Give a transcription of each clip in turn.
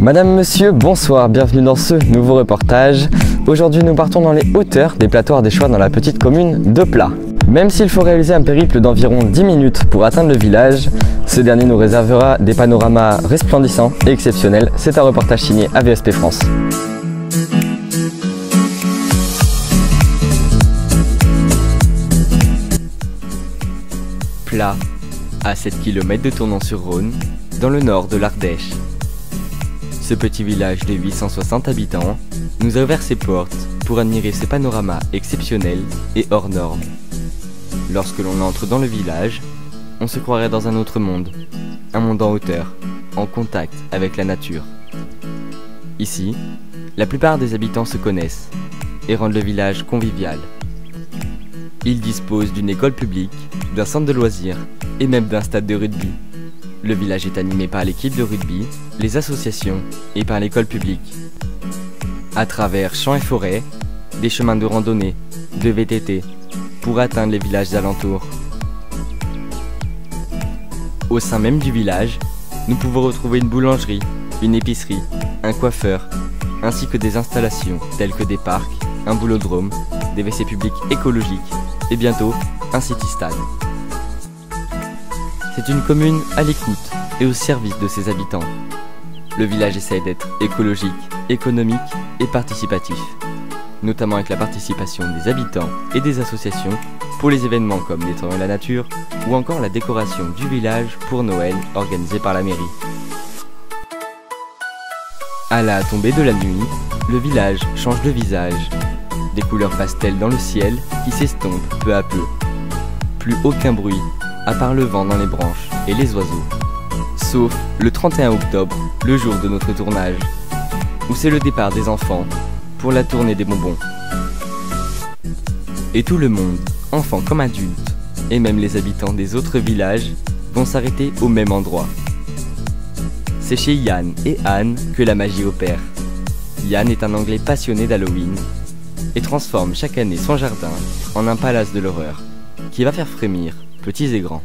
Madame, monsieur, bonsoir, bienvenue dans ce nouveau reportage. Aujourd'hui nous partons dans les hauteurs des plateaux ardéchois dans la petite commune de Pla. Même s'il faut réaliser un périple d'environ 10 minutes pour atteindre le village, ce dernier nous réservera des panoramas resplendissants et exceptionnels. C'est un reportage signé AVSP France. Pla, à 7 km de Tournon-sur-Rhône, dans le nord de l'Ardèche. Ce petit village de 860 habitants nous a ouvert ses portes pour admirer ses panoramas exceptionnels et hors normes. Lorsque l'on entre dans le village, on se croirait dans un autre monde, un monde en hauteur, en contact avec la nature. Ici, la plupart des habitants se connaissent et rendent le village convivial. Ils disposent d'une école publique, d'un centre de loisirs et même d'un stade de rugby. Le village est animé par l'équipe de rugby, les associations et par l'école publique. À travers champs et forêts, des chemins de randonnée, de VTT, pour atteindre les villages alentours. Au sein même du village, nous pouvons retrouver une boulangerie, une épicerie, un coiffeur, ainsi que des installations telles que des parcs, un boulodrome, des WC publics écologiques et bientôt un city-stade. C'est une commune à l'écoute et au service de ses habitants. Le village essaie d'être écologique, économique et participatif, notamment avec la participation des habitants et des associations pour les événements comme Nettoyons la nature ou encore la décoration du village pour Noël organisée par la mairie. À la tombée de la nuit, le village change de visage. Des couleurs pastel dans le ciel qui s'estompent peu à peu. Plus aucun bruit, à part le vent dans les branches et les oiseaux. Sauf le 31 octobre, le jour de notre tournage, où c'est le départ des enfants pour la tournée des bonbons. Et tout le monde, enfants comme adultes, et même les habitants des autres villages, vont s'arrêter au même endroit. C'est chez Yann et Anne que la magie opère. Yann est un Anglais passionné d'Halloween et transforme chaque année son jardin en un palace de l'horreur qui va faire frémir petits et grands.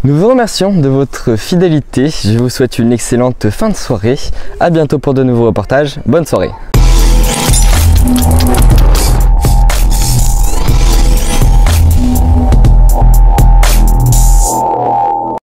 Nous vous remercions de votre fidélité, je vous souhaite une excellente fin de soirée, à bientôt pour de nouveaux reportages, bonne soirée.